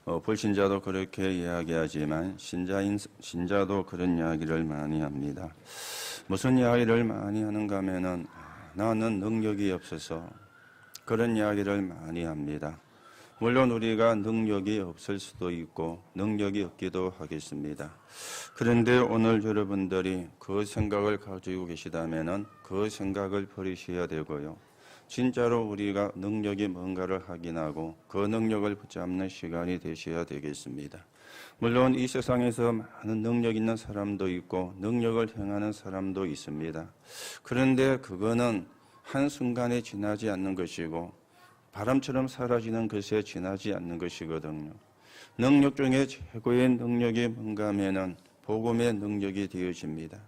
불신자도 그렇게 이야기하지만 신자도 그런 이야기를 많이 합니다. 무슨 이야기를 많이 하는가 하면은 나는 능력이 없어서 그런 이야기를 많이 합니다. 물론 우리가 능력이 없을 수도 있고 능력이 없기도 하겠습니다. 그런데 오늘 여러분들이 그 생각을 가지고 계시다면은 그 생각을 버리셔야 되고요. 진짜로 우리가 능력이 뭔가를 확인하고 그 능력을 붙잡는 시간이 되셔야 되겠습니다. 물론 이 세상에서 많은 능력 있는 사람도 있고 능력을 행하는 사람도 있습니다. 그런데 그거는 한순간에 지나지 않는 것이고 바람처럼 사라지는 것에 지나지 않는 것이거든요. 능력 중에 최고의 능력이 뭔가 하면은 복음의 능력이 되어집니다.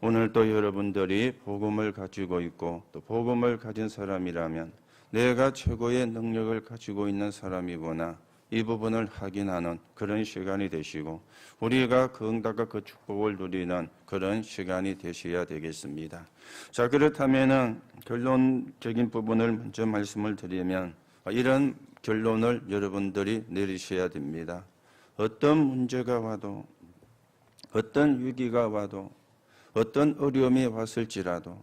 오늘 또 여러분들이 복음을 가지고 있고 또 복음을 가진 사람이라면 내가 최고의 능력을 가지고 있는 사람이구나, 이 부분을 확인하는 그런 시간이 되시고 우리가 그 응답과 그 축복을 누리는 그런 시간이 되셔야 되겠습니다. 자, 그렇다면은 결론적인 부분을 먼저 말씀을 드리면 이런 결론을 여러분들이 내리셔야 됩니다. 어떤 문제가 와도 어떤 위기가 와도 어떤 어려움이 왔을지라도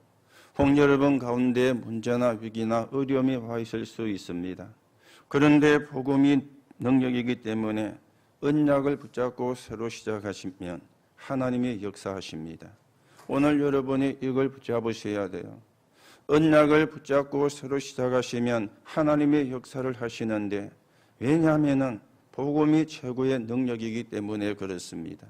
혹 여러분 가운데 문제나 위기나 어려움이 와 있을 수 있습니다. 그런데 복음이 능력이기 때문에 언약을 붙잡고 새로 시작하시면 하나님이 역사하십니다. 오늘 여러분이 이걸 붙잡으셔야 돼요. 언약을 붙잡고 새로 시작하시면 하나님의 역사를 하시는데, 왜냐하면 복음이 최고의 능력이기 때문에 그렇습니다.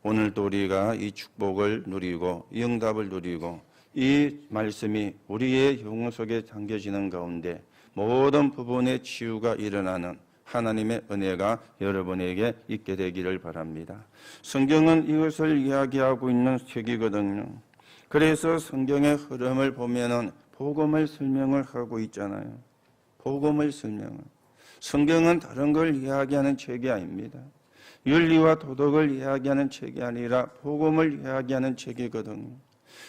오늘도 우리가 이 축복을 누리고 이 응답을 누리고 이 말씀이 우리의 영혼 속에 담겨지는 가운데 모든 부분의 치유가 일어나는 하나님의 은혜가 여러분에게 있게 되기를 바랍니다. 성경은 이것을 이야기하고 있는 책이거든요. 그래서 성경의 흐름을 보면은 복음을 설명을 하고 있잖아요. 복음을 설명을. 성경은 다른 걸 이야기하는 책이 아닙니다. 윤리와 도덕을 이야기하는 책이 아니라 복음을 이야기하는 책이거든요.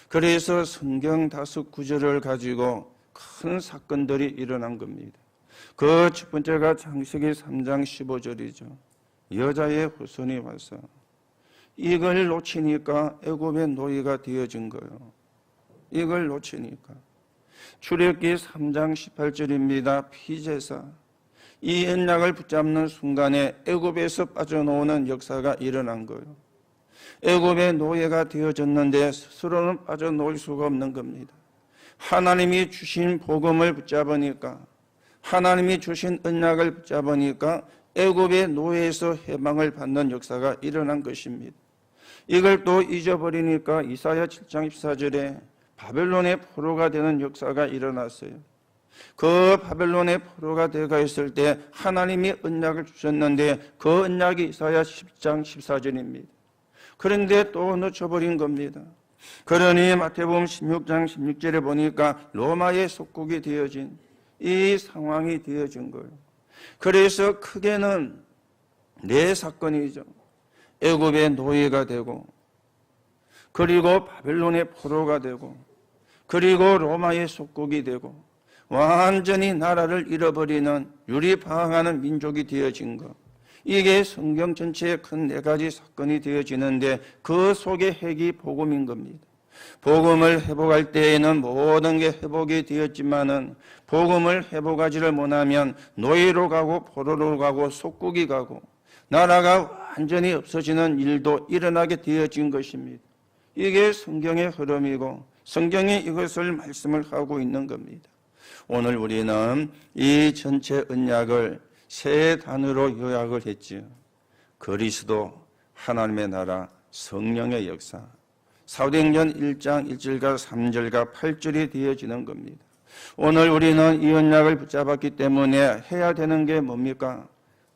그래서 성경 5구절을 가지고 큰 사건들이 일어난 겁니다. 그 첫 번째가 창세기 3장 15절이죠. 여자의 후손이 와서 이걸 놓치니까 애굽의 노예가 되어진 거예요. 이걸 놓치니까. 출애굽기 3장 18절입니다. 피제사. 이 언약을 붙잡는 순간에 애굽에서 빠져나오는 역사가 일어난 거예요. 애굽의 노예가 되어졌는데 스스로는 빠져나올 수가 없는 겁니다. 하나님이 주신 복음을 붙잡으니까, 하나님이 주신 언약을 붙잡으니까 애굽의 노예에서 해방을 받는 역사가 일어난 것입니다. 이걸 또 잊어버리니까 이사야 7장 14절에 바벨론의 포로가 되는 역사가 일어났어요. 그 바벨론의 포로가 되어 있을 때 하나님이 언약을 주셨는데 그 언약이 이사야 10장 14절입니다. 그런데 또 놓쳐버린 겁니다. 그러니 마태복음 16장 16절에 보니까 로마의 속국이 되어진 이 상황이 되어진 거예요. 그래서 크게는 네 사건이죠. 애굽의 노예가 되고, 그리고 바벨론의 포로가 되고, 그리고 로마의 속국이 되고, 완전히 나라를 잃어버리는 유리방황하는 민족이 되어진 것. 이게 성경 전체의 큰 4가지 사건이 되어지는데 그 속의 핵이 복음인 겁니다. 복음을 회복할 때에는 모든 게 회복이 되었지만은 복음을 회복하지를 못하면 노예로 가고 포로로 가고 속국이 가고 나라가 완전히 없어지는 일도 일어나게 되어진 것입니다. 이게 성경의 흐름이고 성경이 이것을 말씀을 하고 있는 겁니다. 오늘 우리는 이 전체 언약을 3단어로 요약을 했지요. 그리스도, 하나님의 나라, 성령의 역사. 사도행전 1장 1절과 3절과 8절이 되어지는 겁니다. 오늘 우리는 이 언약을 붙잡았기 때문에 해야 되는 게 뭡니까?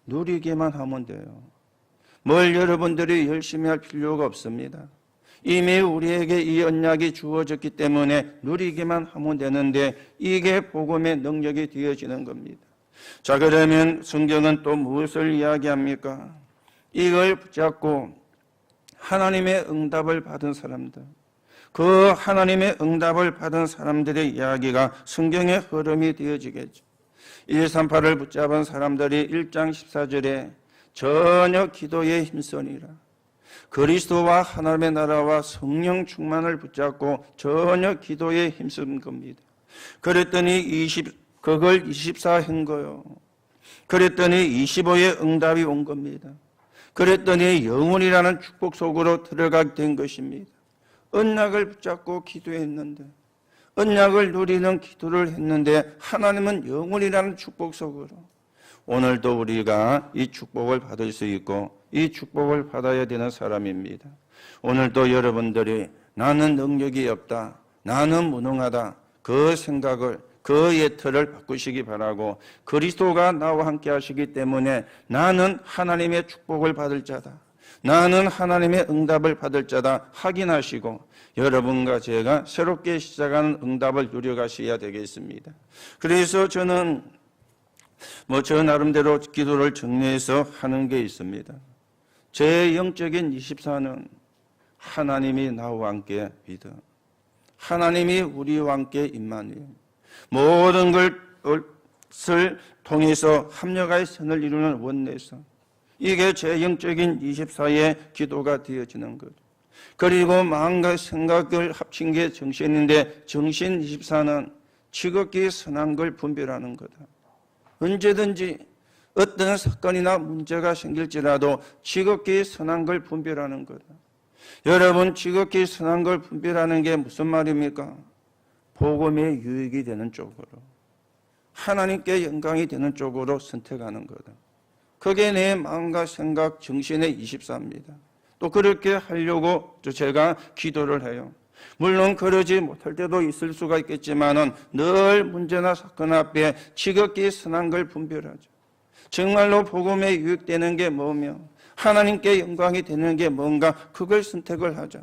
누리기만 하면 돼요. 뭘 여러분들이 열심히 할 필요가 없습니다. 이미 우리에게 이 언약이 주어졌기 때문에 누리기만 하면 되는데 이게 복음의 능력이 되어지는 겁니다. 자, 그러면 성경은 또 무엇을 이야기합니까? 이걸 붙잡고 하나님의 응답을 받은 사람들, 그 하나님의 응답을 받은 사람들의 이야기가 성경의 흐름이 되어지겠죠. 138을 붙잡은 사람들이 1장 14절에 전혀 기도에 힘쓰니라. 그리스도와 하나님의 나라와 성령 충만을 붙잡고 전혀 기도에 힘쓴 겁니다. 그랬더니 그걸 24 한 거요. 그랬더니 25의 응답이 온 겁니다. 그랬더니 영원이라는 축복 속으로 들어가게 된 것입니다. 언약을 붙잡고 기도했는데, 언약을 누리는 기도를 했는데 하나님은 영원이라는 축복 속으로, 오늘도 우리가 이 축복을 받을 수 있고 이 축복을 받아야 되는 사람입니다. 오늘도 여러분들이 나는 능력이 없다, 나는 무능하다, 그 생각을, 그 예틀을 바꾸시기 바라고, 그리스도가 나와 함께 하시기 때문에 나는 하나님의 축복을 받을 자다, 나는 하나님의 응답을 받을 자다 확인하시고 여러분과 제가 새롭게 시작하는 응답을 누려가셔야 되겠습니다. 그래서 저는 저 나름대로 기도를 정리해서 하는 게 있습니다. 제 영적인 24는 하나님이 나와 함께 믿음, 하나님이 우리와 함께 임마누엘, 모든 것을 통해서 합력하여 선을 이루는 원내선, 이게 제 영적인 24의 기도가 되어지는 거죠. 그리고 마음과 생각을 합친 게 정신인데, 정신 24는 지극히 선한 걸 분별하는 거다. 언제든지 어떤 사건이나 문제가 생길지라도 지극히 선한 걸 분별하는 거다. 여러분, 지극히 선한 걸 분별하는 게 무슨 말입니까? 복음에 유익이 되는 쪽으로, 하나님께 영광이 되는 쪽으로 선택하는 거다. 그게 내 마음과 생각, 정신의 24입니다. 또 그렇게 하려고 제가 기도를 해요. 물론 그러지 못할 때도 있을 수가 있겠지만은 늘 문제나 사건 앞에 지극히 선한 걸 분별하죠. 정말로 복음에 유익되는 게 뭐며 하나님께 영광이 되는 게 뭔가, 그걸 선택을 하자.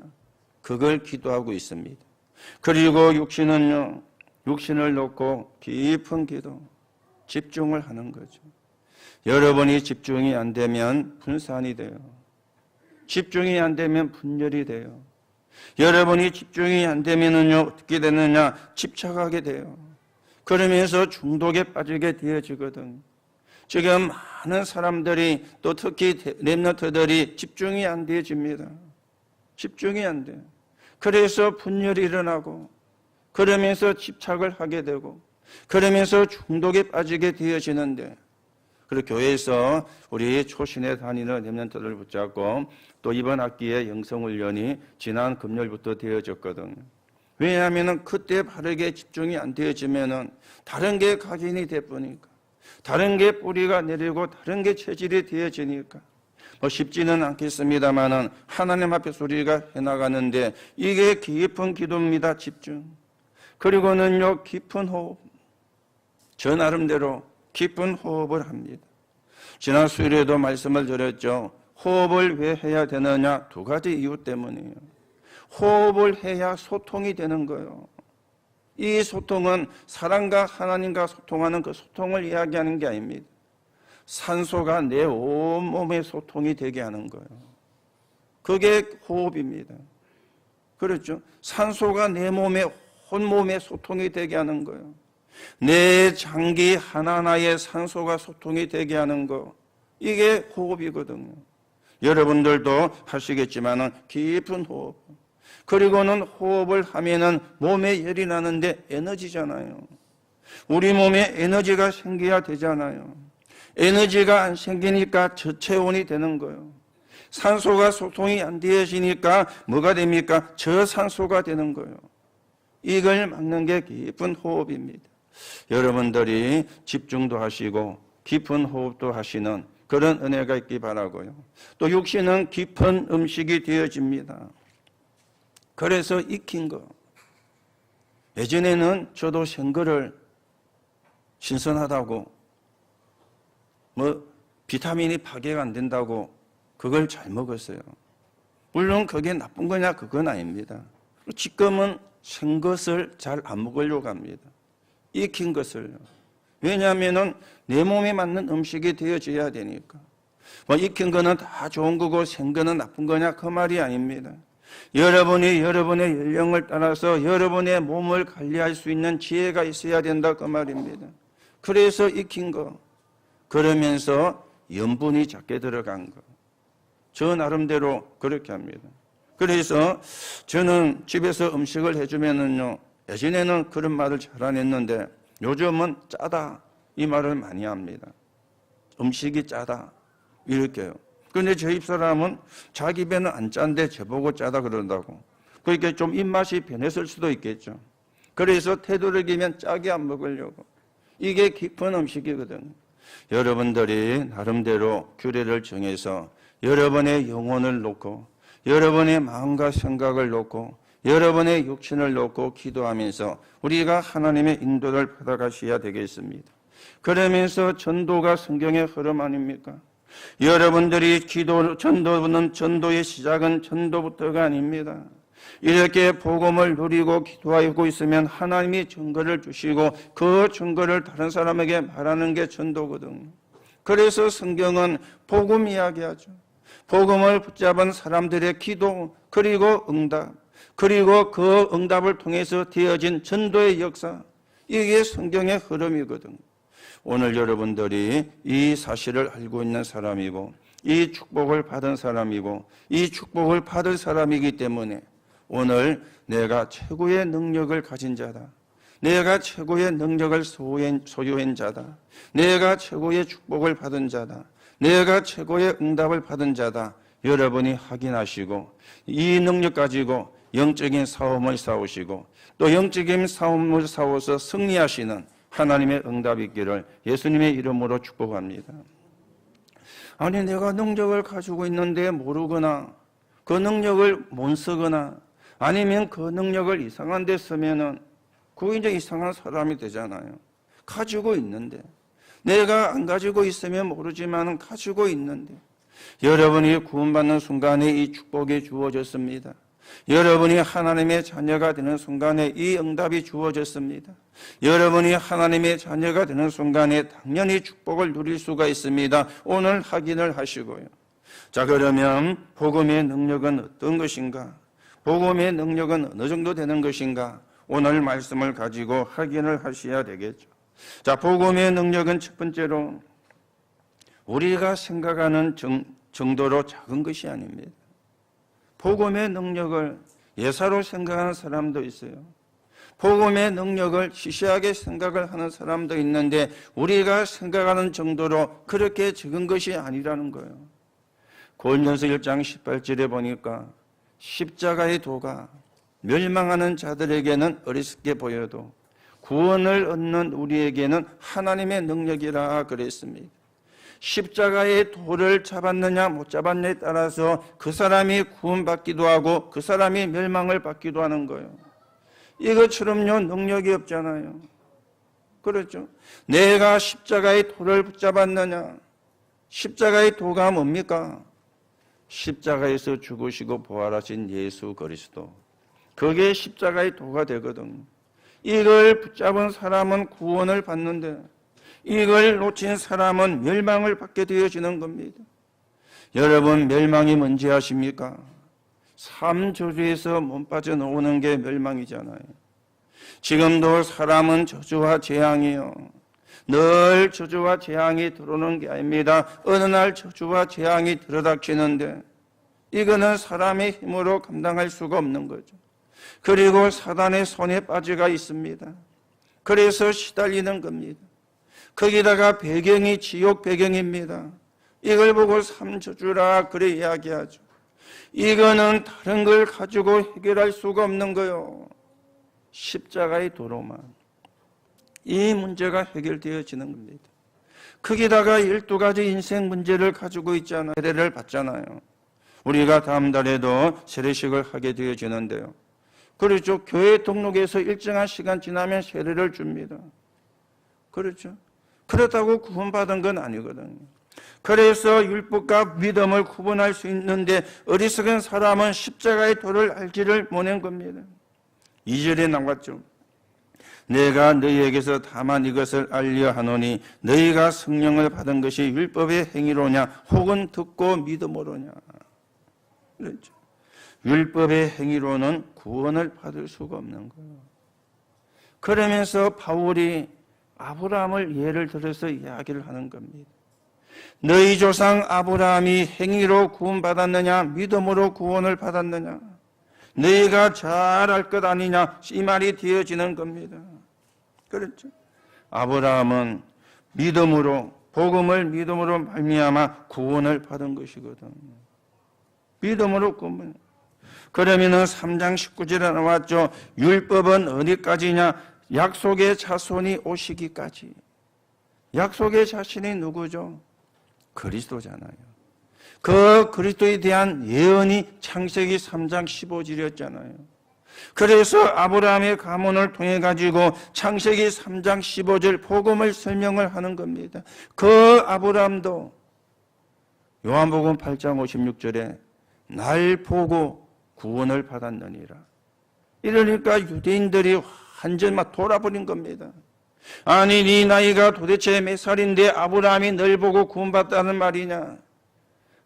그걸 기도하고 있습니다. 그리고 육신은요, 육신을 놓고 깊은 기도, 집중을 하는 거죠. 여러분이 집중이 안 되면 분산이 돼요. 집중이 안 되면 분열이 돼요. 여러분이 집중이 안 되면은요, 어떻게 되느냐? 집착하게 돼요. 그러면서 중독에 빠지게 되어지거든. 지금 많은 사람들이, 또 특히 렘넌트들이 집중이 안 되어집니다. 집중이 안 돼요. 그래서 분열이 일어나고, 그러면서 집착을 하게 되고, 그러면서 중독에 빠지게 되어지는데, 그리고 교회에서 우리 초신에 다니는 렘넌트들을 붙잡고 또 이번 학기에 영성훈련이 지난 금요일부터 되어졌거든요. 왜냐하면 그때 바르게 집중이 안 되어지면은 다른 게 각인이 돼버리니까, 다른 게 뿌리가 내리고 다른 게 체질이 되어지니까 쉽지는 않겠습니다만은 하나님 앞에서 우리가 해나가는데, 이게 깊은 기도입니다. 집중. 그리고는요, 깊은 호흡. 저 나름대로 깊은 호흡을 합니다. 지난 수요일에도 말씀을 드렸죠. 호흡을 왜 해야 되느냐? 두 가지 이유 때문이에요. 호흡을 해야 소통이 되는 거예요. 이 소통은 사람과 하나님과 소통하는 그 소통을 이야기하는 게 아닙니다. 산소가 내 온몸에 소통이 되게 하는 거예요. 그게 호흡입니다. 그렇죠? 산소가 내 몸에, 온몸에 소통이 되게 하는 거예요. 내 장기 하나하나에 산소가 소통이 되게 하는 거, 이게 호흡이거든요. 여러분들도 하시겠지만은 깊은 호흡. 그리고는 호흡을 하면은 몸에 열이 나는데 에너지잖아요. 우리 몸에 에너지가 생겨야 되잖아요. 에너지가 안 생기니까 저체온이 되는 거예요. 산소가 소통이 안 되어지니까 뭐가 됩니까? 저산소가 되는 거예요. 이걸 막는 게 깊은 호흡입니다. 여러분들이 집중도 하시고 깊은 호흡도 하시는 그런 은혜가 있기 바라고요. 또 육신은 깊은 음식이 되어집니다. 그래서 익힌 거. 예전에는 저도 생거를 신선하다고, 비타민이 파괴가 안 된다고 그걸 잘 먹었어요. 물론 그게 나쁜 거냐? 그건 아닙니다. 지금은 생것을 잘 안 먹으려고 합니다. 익힌 것을요. 왜냐하면 내 몸에 맞는 음식이 되어져야 되니까. 익힌 거는 다 좋은 거고 생거는 나쁜 거냐? 그 말이 아닙니다. 여러분이 여러분의 연령을 따라서 여러분의 몸을 관리할 수 있는 지혜가 있어야 된다, 그 말입니다. 그래서 익힌 거. 그러면서 염분이 작게 들어간 거. 저 나름대로 그렇게 합니다. 그래서 저는 집에서 음식을 해주면은요, 예전에는 그런 말을 잘 안 했는데 요즘은 짜다 이 말을 많이 합니다. 음식이 짜다 이렇게요. 그런데 저 집사람은 자기 배는 안 짠데 저보고 짜다 그런다고. 그러니까 좀 입맛이 변했을 수도 있겠죠. 그래서 되도록이면 짜게 안 먹으려고. 이게 깊은 음식이거든요. 여러분들이 나름대로 규례를 정해서 여러분의 영혼을 놓고 여러분의 마음과 생각을 놓고 여러분의 육신을 놓고 기도하면서 우리가 하나님의 인도를 받아가셔야 되겠습니다. 그러면서 전도가 성경의 흐름 아닙니까? 여러분들이 전도는 전도의 시작은 전도부터가 아닙니다. 이렇게 복음을 누리고 기도하고 있으면 하나님이 증거를 주시고 그 증거를 다른 사람에게 말하는 게 전도거든요. 그래서 성경은 복음 이야기하죠. 복음을 붙잡은 사람들의 기도 그리고 응답 그리고 그 응답을 통해서 되어진 전도의 역사 이게 성경의 흐름이거든요. 오늘 여러분들이 이 사실을 알고 있는 사람이고 이 축복을 받은 사람이고 이 축복을 받을 사람이기 때문에 오늘 내가 최고의 능력을 가진 자다. 내가 최고의 능력을 소유한 자다. 내가 최고의 축복을 받은 자다. 내가 최고의 응답을 받은 자다. 여러분이 확인하시고 이 능력 가지고 영적인 싸움을 싸우시고 또 영적인 싸움을 싸워서 승리하시는 하나님의 응답이 있기를 예수님의 이름으로 축복합니다. 아니 내가 능력을 가지고 있는데 모르거나 그 능력을 못 쓰거나 아니면 그 능력을 이상한 데 쓰면은 그거 이제 이상한 사람이 되잖아요. 가지고 있는데 내가 안 가지고 있으면 모르지만 가지고 있는데 여러분이 구원받는 순간에 이 축복이 주어졌습니다. 여러분이 하나님의 자녀가 되는 순간에 이 응답이 주어졌습니다. 여러분이 하나님의 자녀가 되는 순간에 당연히 축복을 누릴 수가 있습니다. 오늘 확인을 하시고요. 자, 그러면 복음의 능력은 어떤 것인가? 복음의 능력은 어느 정도 되는 것인가? 오늘 말씀을 가지고 확인을 하셔야 되겠죠. 자, 복음의 능력은 첫 번째로 우리가 생각하는 정도로 작은 것이 아닙니다. 복음의 능력을 예사로 생각하는 사람도 있어요. 복음의 능력을 시시하게 생각을 하는 사람도 있는데 우리가 생각하는 정도로 그렇게 적은 것이 아니라는 거예요. 고린도서 1장 18절에 보니까 십자가의 도가 멸망하는 자들에게는 어리석게 보여도 구원을 얻는 우리에게는 하나님의 능력이라 그랬습니다. 십자가의 도를 잡았느냐 못 잡았느냐에 따라서 그 사람이 구원받기도 하고 그 사람이 멸망을 받기도 하는 거예요. 이것처럼요 능력이 없잖아요. 그렇죠? 내가 십자가의 도를 붙잡았느냐? 십자가의 도가 뭡니까? 십자가에서 죽으시고 부활하신 예수 그리스도. 그게 십자가의 도가 되거든요. 이걸 붙잡은 사람은 구원을 받는데 이걸 놓친 사람은 멸망을 받게 되어지는 겁니다. 여러분 멸망이 뭔지 아십니까? 삶 저주에서 못 빠져나오는 게 멸망이잖아요. 지금도 사람은 저주와 재앙이요. 늘 저주와 재앙이 들어오는 게 아닙니다. 어느 날 저주와 재앙이 들어닥치는데 이거는 사람의 힘으로 감당할 수가 없는 거죠. 그리고 사단의 손에 빠져가 있습니다. 그래서 시달리는 겁니다. 거기다가 배경이 지옥 배경입니다. 이걸 보고 삼저주라 그래 이야기하죠. 이거는 다른 걸 가지고 해결할 수가 없는 거요. 십자가의 도로만 이 문제가 해결되어지는 겁니다. 거기다가 12가지 인생 문제를 가지고 있잖아요. 세례를 받잖아요. 우리가 다음 달에도 세례식을 하게 되어지는데요. 그렇죠. 교회 등록해서 일정한 시간 지나면 세례를 줍니다. 그렇죠. 그렇다고 구원받은 건 아니거든요. 그래서 율법과 믿음을 구분할 수 있는데 어리석은 사람은 십자가의 도를 알지를 못한 겁니다. 2절에 나왔죠. 내가 너희에게서 다만 이것을 알려 하노니 너희가 성령을 받은 것이 율법의 행위로냐 혹은 듣고 믿음으로냐. 그렇죠. 율법의 행위로는 구원을 받을 수가 없는 거예요. 그러면서 바울이 아브라함을 예를 들어서 이야기를 하는 겁니다. 너희 조상 아브라함이 행위로 구원받았느냐 믿음으로 구원을 받았느냐 너희가 잘 알 것 아니냐 이 말이 되어지는 겁니다. 그렇죠? 아브라함은 믿음으로 복음을 믿음으로 말미암아 구원을 받은 것이거든. 믿음으로 구원. 그러면은 3장 19절에 나왔죠. 율법은 어디까지냐? 약속의 자손이 오시기까지. 약속의 자신이 누구죠? 그리스도잖아요. 그 그리스도에 대한 예언이 창세기 3장 15절이었잖아요. 그래서 아브라함의 가문을 통해 가지고 창세기 3장 15절 복음을 설명을 하는 겁니다. 그 아브라함도 요한복음 8장 56절에 날 보고 구원을 받았느니라. 이러니까 유대인들이 완전 막 돌아버린 겁니다. 아니 네 나이가 도대체 몇 살인데 아브라함이 널 보고 구원받았다는 말이냐.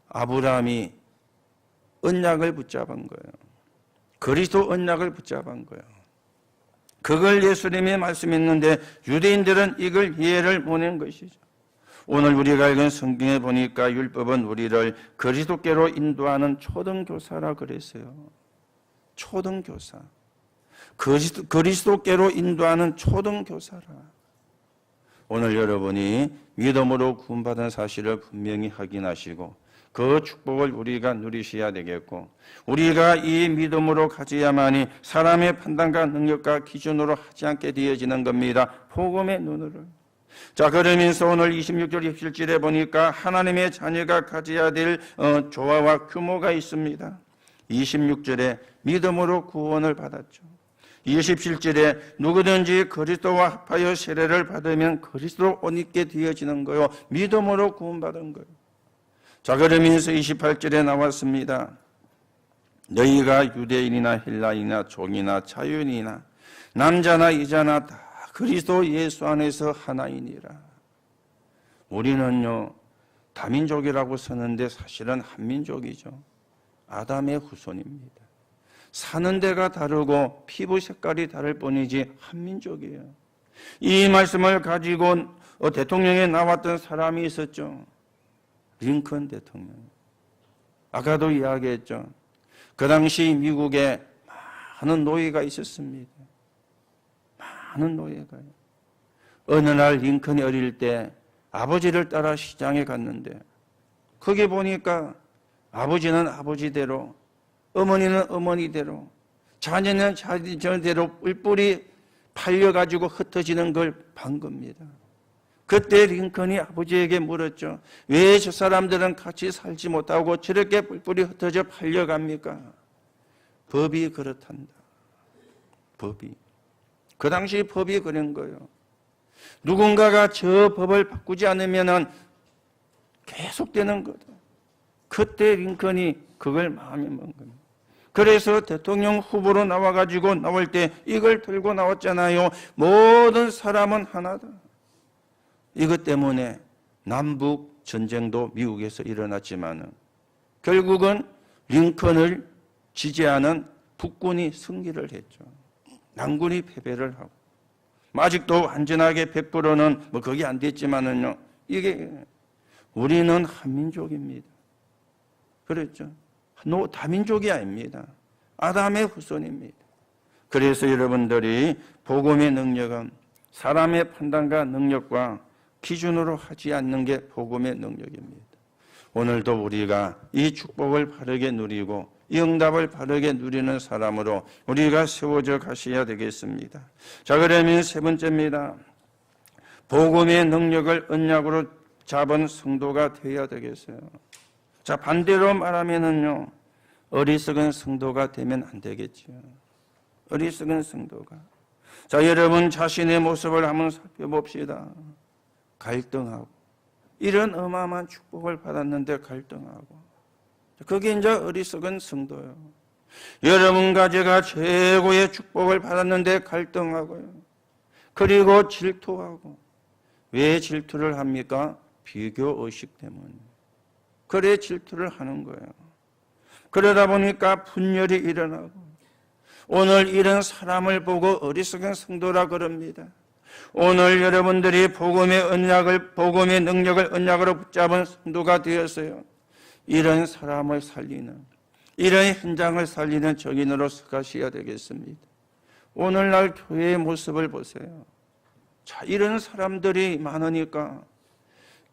아브라함이 언약을 붙잡은 거예요. 그리스도 언약을 붙잡은 거예요. 그걸 예수님이 말씀했는데 유대인들은 이걸 이해를 못한 것이죠. 오늘 우리가 읽은 성경에 보니까 율법은 우리를 그리스도께로 인도하는 초등교사라 그랬어요. 초등교사. 그리스도께로 인도하는 초등교사라. 오늘 여러분이 믿음으로 구원받은 사실을 분명히 확인하시고 그 축복을 우리가 누리셔야 되겠고 우리가 이 믿음으로 가져야만이 사람의 판단과 능력과 기준으로 하지 않게 되어지는 겁니다. 복음의 눈으로. 자, 그러면서 오늘 26절 27절에 보니까 하나님의 자녀가 가져야 될 조화와 규모가 있습니다. 26절에 믿음으로 구원을 받았죠. 27절에 누구든지 그리스도와 합하여 세례를 받으면 그리스도로 옷 입게 되어지는 거요. 믿음으로 구원받은 거예요. 자, 그러면서 28절에 나왔습니다. 너희가 유대인이나 헬라인이나 종이나 자유인이나 남자나 여자나 다 그리스도 예수 안에서 하나이니라. 우리는요 다민족이라고 쓰는데 사실은 한민족이죠. 아담의 후손입니다. 사는 데가 다르고 피부 색깔이 다를 뿐이지 한민족이에요. 이 말씀을 가지고 대통령에 나왔던 사람이 있었죠. 링컨 대통령. 아까도 이야기했죠. 그 당시 미국에 많은 노예가 있었습니다. 많은 노예가요. 어느 날 링컨이 어릴 때 아버지를 따라 시장에 갔는데 거기 보니까 아버지는 아버지대로 어머니는 어머니대로 자녀는 자녀대로 뿔뿔이 팔려가지고 흩어지는 걸 본 겁니다. 그때 링컨이 아버지에게 물었죠. 왜 저 사람들은 같이 살지 못하고 저렇게 뿔뿔이 흩어져 팔려갑니까? 법이 그렇단다. 법이. 그 당시 법이 그런 거예요. 누군가가 저 법을 바꾸지 않으면 계속되는 거다. 그때 링컨이 그걸 마음에 먹은 겁니다. 그래서 대통령 후보로 나와가지고 나올 때 이걸 들고 나왔잖아요. 모든 사람은 하나다. 이것 때문에 남북 전쟁도 미국에서 일어났지만 결국은 링컨을 지지하는 북군이 승리를 했죠. 남군이 패배를 하고 아직도 완전하게 100%는 뭐 그게 안 됐지만은요. 이게 우리는 한민족입니다. 그랬죠. 다민족이 아닙니다. 아담의 후손입니다. 그래서 여러분들이 복음의 능력은 사람의 판단과 능력과 기준으로 하지 않는 게 복음의 능력입니다. 오늘도 우리가 이 축복을 바르게 누리고 이 응답을 바르게 누리는 사람으로 우리가 세워져 가셔야 되겠습니다. 자, 그러면 세 번째입니다. 복음의 능력을 언약으로 잡은 성도가 되어야 되겠어요. 자, 반대로 말하면은요, 어리석은 성도가 되면 안 되겠죠. 어리석은 성도가. 자, 여러분 자신의 모습을 한번 살펴봅시다. 갈등하고. 이런 어마어마한 축복을 받았는데 갈등하고. 그게 이제 어리석은 성도예요. 여러분과 제가 최고의 축복을 받았는데 갈등하고요. 그리고 질투하고. 왜 질투를 합니까? 비교의식 때문에. 그래 질투를 하는 거예요. 그러다 보니까 분열이 일어나고 오늘 이런 사람을 보고 어리석은 성도라 그럽니다. 오늘 여러분들이 복음의 능력을 언약으로 붙잡은 성도가 되었어요. 이런 사람을 살리는, 이런 현장을 살리는 정인으로 서가셔야 되겠습니다. 오늘날 교회의 모습을 보세요. 자, 이런 사람들이 많으니까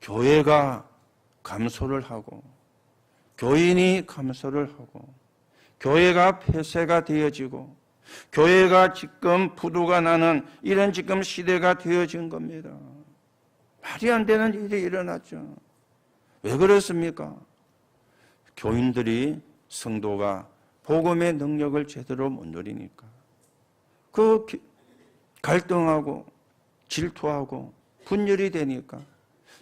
교회가 감소를 하고, 교인이 감소를 하고, 교회가 폐쇄가 되어지고, 교회가 지금 부도가 나는 이런 지금 시대가 되어진 겁니다. 말이 안 되는 일이 일어났죠. 왜 그렇습니까? 교인들이, 성도가 복음의 능력을 제대로 못 누리니까. 그 갈등하고 질투하고 분열이 되니까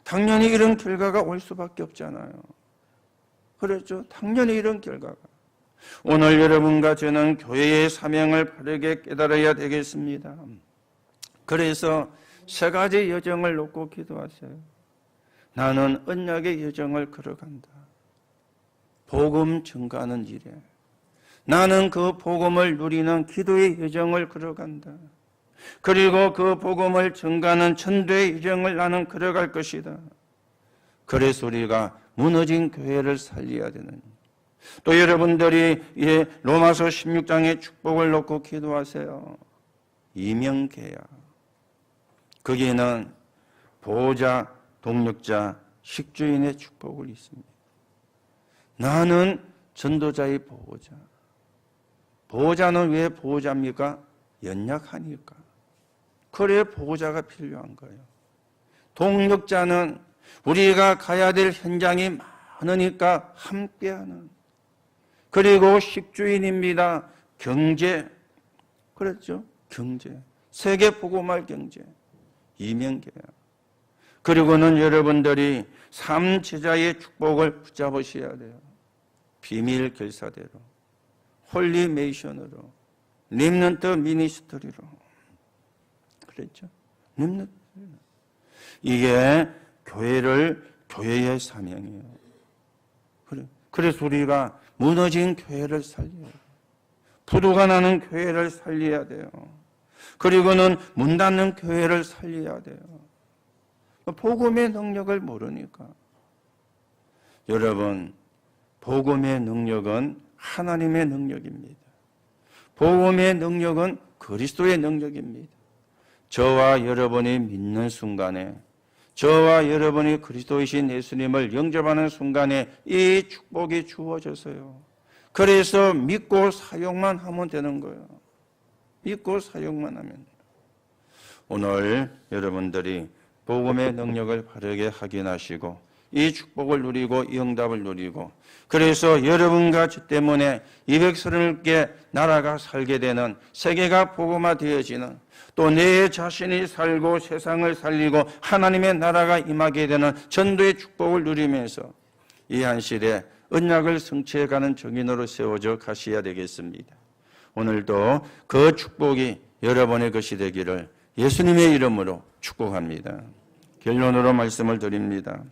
당연히 이런 결과가 올 수밖에 없잖아요. 그렇죠? 당연히 이런 결과가. 오늘 여러분과 저는 교회의 사명을 바르게 깨달아야 되겠습니다. 그래서 세 가지 여정을 놓고 기도하세요. 나는 언약의 여정을 걸어간다. 복음 증가하는 일에 나는 그 복음을 누리는 기도의 여정을 걸어간다. 그리고 그 복음을 증가하는 전도의 여정을 나는 걸어갈 것이다. 그래서 우리가 무너진 교회를 살려야 되는, 또 여러분들이 로마서 16장의 축복을 놓고 기도하세요. 이명계약. 거기에는 보호자, 동력자, 식주인의 축복을 있습니다. 나는 전도자의 보호자. 보호자는 왜 보호자입니까? 연약하니까. 그래 보호자가 필요한 거예요. 동력자는 우리가 가야 될 현장이 많으니까 함께하는. 그리고 식주인입니다. 경제. 그렇죠? 경제. 세계 복음할 경제. 이명계약. 그리고는 여러분들이 삼제자의 축복을 붙잡으셔야 돼요. 비밀 결사대로, 홀리 메이션으로, 렘넌트 미니스트리로. 그랬죠? 렘넌트. 이게 교회의 사명이에요. 그래서 우리가 무너진 교회를 살려야 돼요. 부도가 나는 교회를 살려야 돼요. 그리고는 문 닫는 교회를 살려야 돼요. 복음의 능력을 모르니까. 여러분, 복음의 능력은 하나님의 능력입니다. 복음의 능력은 그리스도의 능력입니다. 저와 여러분이 믿는 순간에, 저와 여러분이 그리스도이신 예수님을 영접하는 순간에 이 축복이 주어져서요. 그래서 믿고 사용만 하면 되는 거예요. 믿고 사용만 하면. 오늘 여러분들이 복음의 능력을 바르게 확인하시고 이 축복을 누리고 이 응답을 누리고, 그래서 여러분과 저 때문에 230개 나라가 살게 되는, 세계가 복음화되어지는, 또 내 자신이 살고 세상을 살리고 하나님의 나라가 임하게 되는 전도의 축복을 누리면서 이 한실에 언약을 성취해가는 정인으로 세워져 가셔야 되겠습니다. 오늘도 그 축복이 여러분의 것이 되기를 예수님의 이름으로 축복합니다. 결론으로 말씀을 드립니다.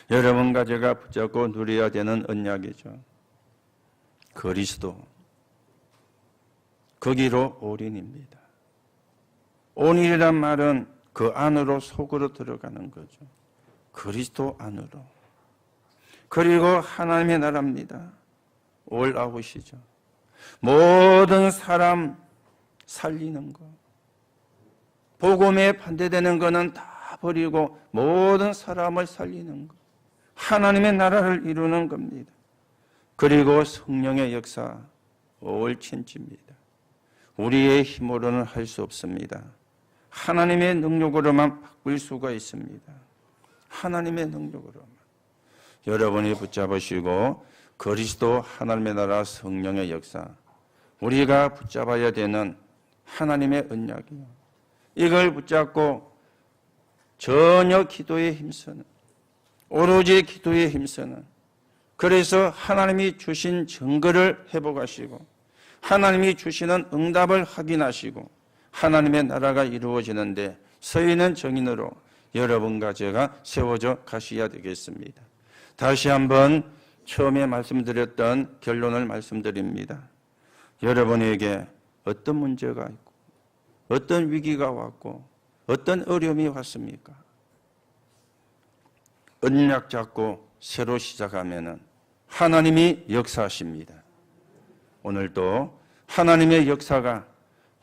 여러분과 제가 붙잡고 누려야 되는 언약이죠. 그리스도. 거기로 올인입니다. 올인이란 말은 그 안으로, 속으로 들어가는 거죠. 그리스도 안으로. 그리고 하나님의 나라입니다. 올아웃이죠. 모든 사람 살리는 거. 복음에 반대되는 거는 다 버리고 모든 사람을 살리는 거. 하나님의 나라를 이루는 겁니다. 그리고 성령의 역사, 올친지입니다. 우리의 힘으로는 할 수 없습니다. 하나님의 능력으로만 바꿀 수가 있습니다. 하나님의 능력으로만. 여러분이 붙잡으시고 그리스도, 하나님의 나라, 성령의 역사, 우리가 붙잡아야 되는 하나님의 언약이요. 이걸 붙잡고 전혀 기도에 힘쓰는, 오로지 기도에 힘쓰는, 그래서 하나님이 주신 증거를 회복하시고 하나님이 주시는 응답을 확인하시고 하나님의 나라가 이루어지는데 서 있는 정인으로 여러분과 제가 세워져 가셔야 되겠습니다. 다시 한번 처음에 말씀드렸던 결론을 말씀드립니다. 여러분에게 어떤 문제가 있고 어떤 위기가 왔고 어떤 어려움이 왔습니까? 언약 잡고 새로 시작하면은 하나님이 역사하십니다. 오늘도 하나님의 역사가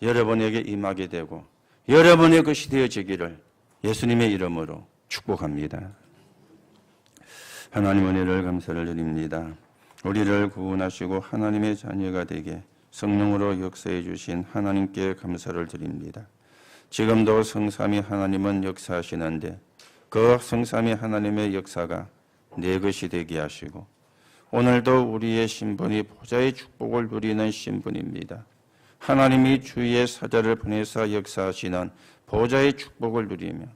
여러분에게 임하게 되고 여러분의 것이 되어지기를 예수님의 이름으로 축복합니다. 하나님 은혜를 감사를 드립니다. 우리를 구원하시고 하나님의 자녀가 되게 성령으로 역사해 주신 하나님께 감사를 드립니다. 지금도 성삼위 하나님은 역사하시는데 그 성삼위 하나님의 역사가 내 것이 되게 하시고 오늘도 우리의 신분이 보좌의 축복을 누리는 신분입니다. 하나님이 주의 사자를 보내사 역사하시는 보좌의 축복을 누리며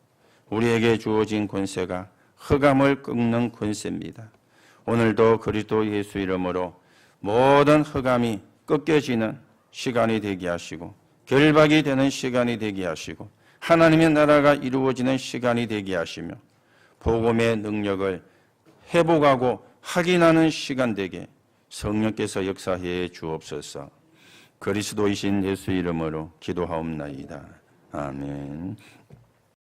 우리에게 주어진 권세가 흑암을 꺾는 권세입니다. 오늘도 그리스도 예수 이름으로 모든 흑암이 꺾여지는 시간이 되게 하시고 결박이 되는 시간이 되게 하시고 하나님의 나라가 이루어지는 시간이 되게 하시며 복음의 능력을 회복하고 확인하는 시간 되게 성령께서 역사해 주옵소서. 그리스도이신 예수 이름으로 기도하옵나이다. 아멘.